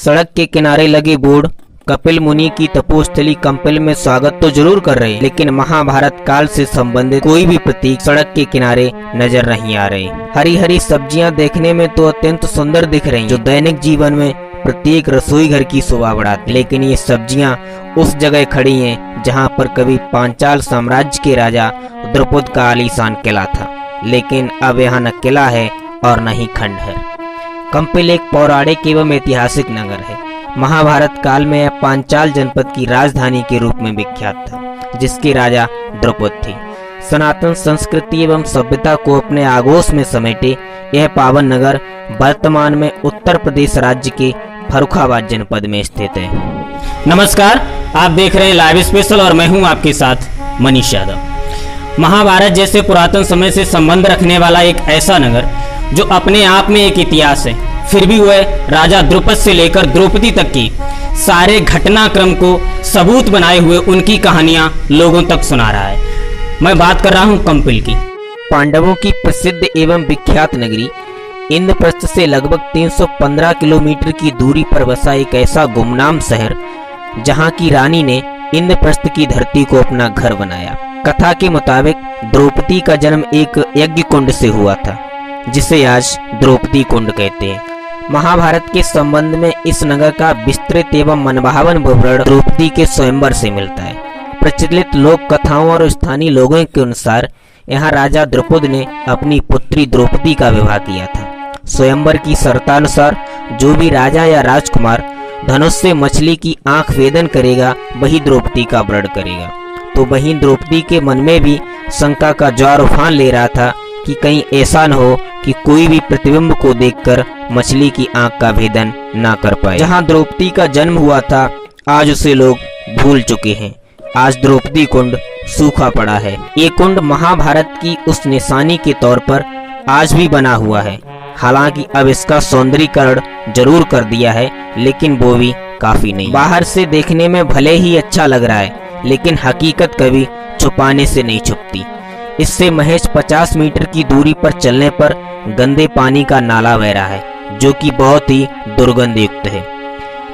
सड़क के किनारे लगे बोर्ड कपिल मुनि की तपोस्थली कंपिल में स्वागत तो जरूर कर रहे हैं, लेकिन महाभारत काल से संबंधित कोई भी प्रतीक सड़क के किनारे नजर नहीं आ रहे। हरी हरी सब्जियां देखने में तो अत्यंत सुंदर दिख रही, जो दैनिक जीवन में प्रत्येक रसोई घर की शोभा बढ़ाती, लेकिन ये सब्जियां उस जगह खड़ी हैं जहां पर कभी पांचाल साम्राज्य के राजा द्रुपद का आलीशान किला था, लेकिन अब यहाँ न किला है और न ही खंडहर। कंपिल एक पौराणिक एवं ऐतिहासिक नगर है। महाभारत काल में यह पांचाल जनपद की राजधानी के रूप में विख्यात था, जिसके राजा द्रुपद थे। सनातन संस्कृति एवं सभ्यता को अपने आगोश में समेटे यह पावन नगर वर्तमान में उत्तर प्रदेश राज्य के फर्रुखाबाद जनपद में स्थित है। नमस्कार, आप देख रहे हैं लाइव स्पेशल और मैं हूं आपके साथ मनीष यादव। महाभारत जैसे पुरातन समय से संबंध रखने वाला एक ऐसा नगर जो अपने आप में एक इतिहास है, फिर भी वह राजा द्रुपद से लेकर द्रौपदी तक की सारे घटनाक्रम को सबूत बनाए हुए उनकी कहानियां लोगों तक सुना रहा है। मैं बात कर रहा हूं कंपिल की। पांडवों की प्रसिद्ध एवं विख्यात नगरी इंद्रप्रस्थ से लगभग 315 किलोमीटर की दूरी पर बसा एक ऐसा गुमनाम शहर जहां की रानी ने इंद्रप्रस्थ की धरती को अपना घर बनाया। कथा के मुताबिक द्रौपदी का जन्म एक यज्ञ कुंड से हुआ था, जिसे आज द्रौपदी कुंड कहते हैं। महाभारत के संबंध में इस नगर का विस्तृत एवं मनभावन विवरण द्रौपदी के स्वयंवर से मिलता है। प्रचलित लोक कथाओं और स्थानीय लोगों के अनुसार यहाँ राजा द्रुपद ने अपनी पुत्री द्रौपदी का विवाह किया था। स्वयंवर की शर्तानुसार जो भी राजा या राजकुमार धनुष से मछली की आंख वेदन करेगा वही द्रौपदी का वरण करेगा। तो वहीं द्रौपदी के मन में भी शंका का ज्वार उफान ले रहा था कि कहीं ऐसा न हो कि कोई भी प्रतिबिंब को देखकर मछली की आंख का भेदन ना कर पाए। जहां द्रौपदी का जन्म हुआ था आज उसे लोग भूल चुके हैं। आज द्रौपदी कुंड सूखा पड़ा है। ये कुंड महाभारत की उस निशानी के तौर पर आज भी बना हुआ है। हालांकि अब इसका सौंदर्यीकरण जरूर कर दिया है, लेकिन वो भी काफी नहीं। बाहर से देखने में भले ही अच्छा लग रहा है, लेकिन हकीकत कभी छुपाने से नहीं छुपती। इससे महज 50 मीटर की दूरी पर चलने पर गंदे पानी का नाला बह रहा है, जो कि बहुत ही दुर्गंध युक्त है।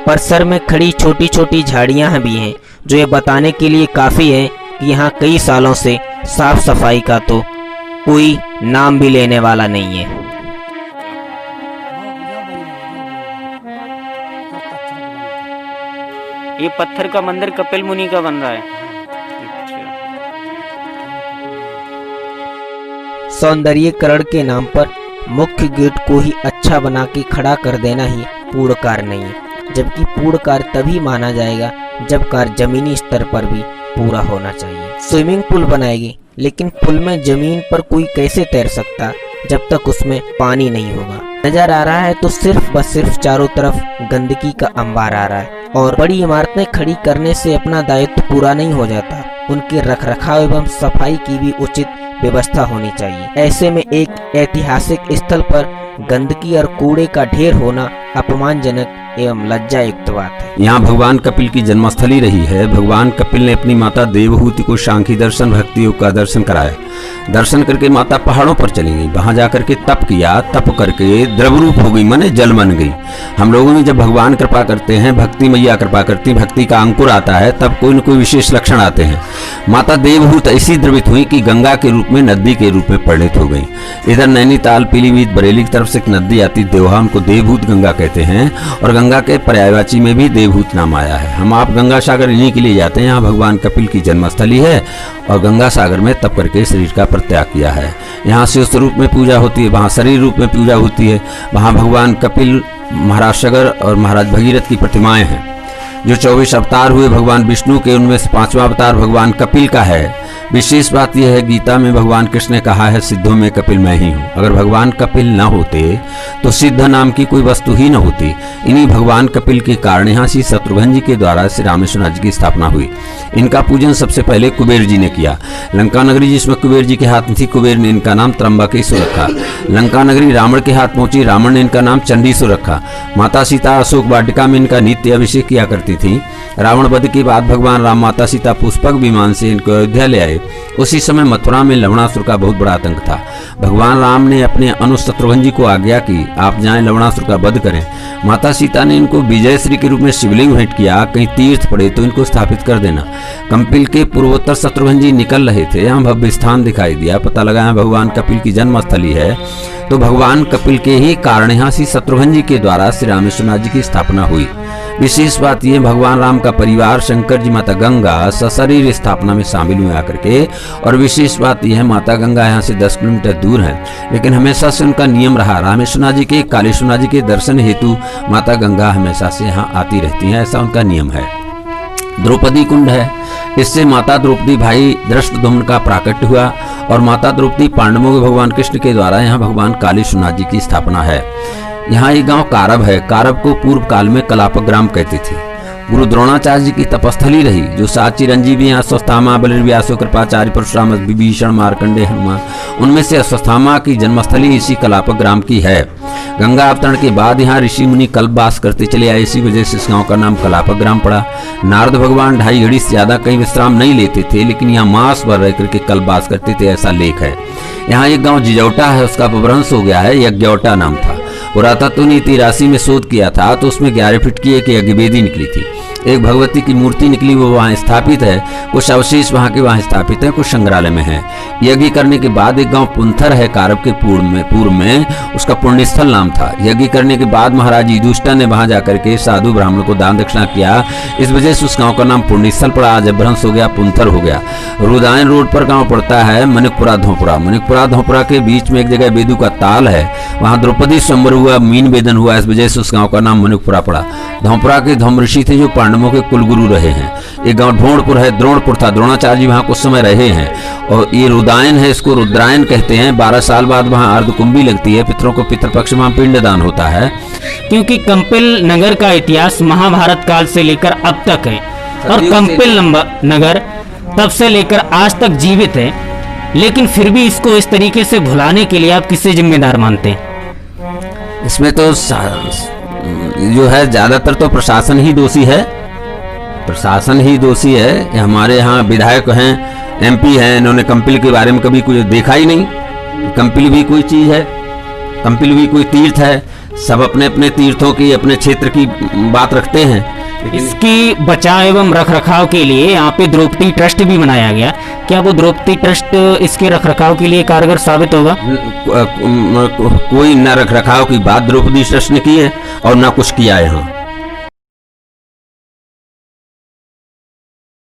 परिसर में खड़ी छोटी छोटी झाड़ियां भी हैं, जो ये बताने के लिए काफी है कि यहाँ कई सालों से साफ सफाई का तो कोई नाम भी लेने वाला नहीं है। ये पत्थर का मंदिर कपिल मुनि का बन रहा है। सौंदर्यीकरण के नाम पर मुख्य गेट को ही अच्छा बना के खड़ा कर देना ही पूर्ण कार्य नहीं है, जबकि पूर्ण कार्य तभी माना जाएगा जब कार्य जमीनी स्तर पर भी पूरा होना चाहिए। स्विमिंग पूल बनाएगी, लेकिन पुल में जमीन पर कोई कैसे तैर सकता जब तक उसमें पानी नहीं होगा। नजर आ रहा है तो सिर्फ चारों तरफ गंदगी का अंबार आ रहा है, और बड़ी इमारतें खड़ी करने से अपना दायित्व पूरा नहीं हो जाता। उनके रखरखाव एवं सफाई की भी उचित व्यवस्था होनी चाहिए। ऐसे में एक ऐतिहासिक स्थल पर गंदगी और कूड़े का ढेर होना अपमानजनक एवं लज्जायुक्त बात है। यहाँ भगवान कपिल की जन्मस्थली रही है। भगवान कपिल ने अपनी माता देवहूति को सांख्य दर्शन भक्ति योग का दर्शन कराया। दर्शन करके माता पहाड़ों पर चली गई, वहां जाकर के तप किया, तप करके द्रवरूप हो गई, माने जल बन गई। हम लोगों में जब भगवान कृपा करते हैं, भक्ति मैया कृपा करती, भक्ति का अंकुर आता है, तब कोई न कोई विशेष लक्षण आते हैं। माता देवहूत ऐसी द्रवित हुई कि गंगा के रूप में, नदी के रूप में परिणित हो गई। इधर नैनीताल पीलीभीत बरेली की तरफ से एक नदी आती देवहा, उनको देवहूत गंगा कहते हैं, और गंगा के पर्यायवाची में भी देवहूत नाम आया है। हम आप गंगा सागर इन्हीं के लिए जाते हैं। यहाँ भगवान कपिल की जन्मस्थली है और गंगा सागर में तप करके शरीर का परित्याग किया है। यहाँ शिव स्वरूप में पूजा होती है, वहाँ शरीर रूप में पूजा होती है। वहाँ भगवान कपिल, महाराज सगर और महाराज भगीरथ की प्रतिमाएं हैं। जो 24 अवतार हुए भगवान विष्णु के, उनमें से 5वां अवतार भगवान कपिल का है। विशेष बात यह है, गीता में भगवान कृष्ण ने कहा है, सिद्धों में कपिल मैं ही हूँ। अगर भगवान कपिल न होते तो सिद्ध नाम की कोई वस्तु ही न होती। इन्हीं भगवान कपिल के कारण यहाँ श्री शत्रुघ्न जी के द्वारा श्री रामेश्वर राज्य की स्थापना हुई। इनका पूजन सबसे पहले कुबेर जी ने किया। लंका नगरी जिसमें कुबेर जी के हाथ में थी, कुबेर ने इनका नाम त्र्यंबकेश्वर रखा। लंका नगरी रावण के हाथ पहुंची, रावण ने इनका नाम चंडीश्वर रखा। माता सीता अशोक वाटिका में इनका नित्य अभिषेक किया करती थी। रावण वध के बाद भगवान राम माता सीता पुष्पक विमान से इनको अयोध्या ले आए। थे, उसी समय मथुरा में लवणासुर का बहुत बड़ा आतंक था। भगवान राम ने अपने अनुज शत्रुघ्न जी को आज्ञा की, आप जाएं लवणासुर का वध करें। माता सीता ने इनको विजयश्री के रूप में शिवलिंग भेंट किया, कहीं तीर्थ पड़े तो इनको स्थापित कर देना। कंपिल के पूर्वोत्तर शत्रुघ्न जी निकल रहे थे, यहाँ भव्य स्थान दिखाई दिया, पता लगा यहाँ भगवान कपिल की जन्मस्थली है। तो भगवान कपिल के ही कारणेहासी शत्रुघ्न जी के द्वारा श्री रामेश्वरनाथ जी की स्थापना हुई। विशेष बात यह, भगवान राम का परिवार शंकर जी माता गंगा सशरीर स्थापना में शामिल हुए आकर के। और विशेष बात यह है, माता गंगा यहाँ से 10 किलोमीटर दूर है, लेकिन हमेशा से उनका नियम रहा, रामेश्वरनाथ जी के कालेश्वरनाथ जी के दर्शन हेतु माता गंगा हमेशा से यहाँ आती रहती हैं, ऐसा उनका नियम है। द्रौपदी कुंड है, इससे माता द्रौपदी भाई धृष्टद्युम्न का प्राकट्य हुआ और माता द्रौपदी पांडवों के भगवान कृष्ण के द्वारा यहाँ भगवान कालेश्वरनाथ जी की स्थापना है। यहाँ एक गांव कारब है, कारब को पूर्व काल में कलापक ग्राम कहते थे। गुरु द्रोणाचार्य जी की तपस्थली रही, जो 7 चिरंजीवी हैं, अश्वत्थामा, बलिर्व्यासो, कृपाचार्य, परशुराम, विभीषण, मार्कंडेय, हनुमान, उनमें से अश्वत्थामा की जन्मस्थली इसी कलापक ग्राम की है। गंगा अवतरण के बाद यहाँ ऋषि मुनि कल्पवास करते चले आए, इसी वजह से इस गांव का नाम कलापक ग्राम पड़ा। नारद भगवान 2.5 घड़ी से ज्यादा कहीं विश्राम नहीं लेते थे, लेकिन यहाँ मास भर रह करके कल्पवास करते थे, ऐसा लेख है। यहाँ एक गांव जिजौटा है, उसका अपभ्रंश हो गया है, यज्ञौटा नाम था। पुरातत्व नीति राशि में शोध किया था तो उसमें 11 फीट की एक यज्ञवेदी निकली थी, एक भगवती की मूर्ति निकली, वो वहाँ स्थापित है। कुछ अवशेष वहाँ के वहाँ स्थापित है, कुछ संग्रहालय में है। यज्ञ करने के बाद एक गांव पुंथर है कारब के पूर्व में, उसका पुण्यस्थल नाम था। यज्ञ करने के बाद महाराज युधिष्ठिर ने वहाँ जाकर के साधु ब्राह्मण को दान दक्षिणा किया, इस वजह से उस गाँव का नाम पुण्यस्थल पड़ा, आज भ्रंश हो गया, पुंथर हो गया। रुदायन रोड पर गाँव पड़ता है मनिकपुरा धोपुरा। मनिकपुरा धोपुरा के बीच में एक जगह बेदू का ताल है, वहाँ द्रौपदी स्वयंवर हुआ, मीन वेदन हुआ, इस वजह से उस गाँव का नाम मनिकपुरा पड़ा। धोपुरा के धौम ऋषि थे जो पांडवों के कुलगुरु रहे हैं। एक गांव ढोणपुर है, द्रोणपुर था, द्रोणाचार्य जी वहाँ कुछ समय रहे हैं। और ये रुदायन है, इसको रुद्रायन कहते हैं। 12 साल बाद वहाँ अर्धकुंभी लगती है, पितरों को पितृपक्ष में पिंडदान होता है। क्योंकि कंपिल नगर का इतिहास महाभारत काल से लेकर अब तक है और कंपिल नगर तब से लेकर आज तक जीवित है, लेकिन फिर भी इसको इस तरीके से भुलाने के लिए आप किसे जिम्मेदार मानते हैं? इसमें तो जो है ज्यादातर तो प्रशासन ही दोषी है, प्रशासन ही दोषी है। हमारे यहाँ विधायक हैं, एमपी हैं, इन्होंने कंपिल के बारे में कभी कुछ देखा ही नहीं। कंपिल भी कोई चीज है, कंपिल भी कोई तीर्थ है, सब अपने अपने तीर्थों की, अपने क्षेत्र की बात रखते हैं। इसकी बचाव एवं रखरखाव के लिए यहाँ पे द्रौपदी ट्रस्ट भी बनाया गया, क्या वो द्रौपदी ट्रस्ट इसके रखरखाव के लिए कारगर साबित होगा? कोई न रखरखाव की बात द्रौपदी ट्रस्ट ने की है और ना कुछ किया है यहाँ।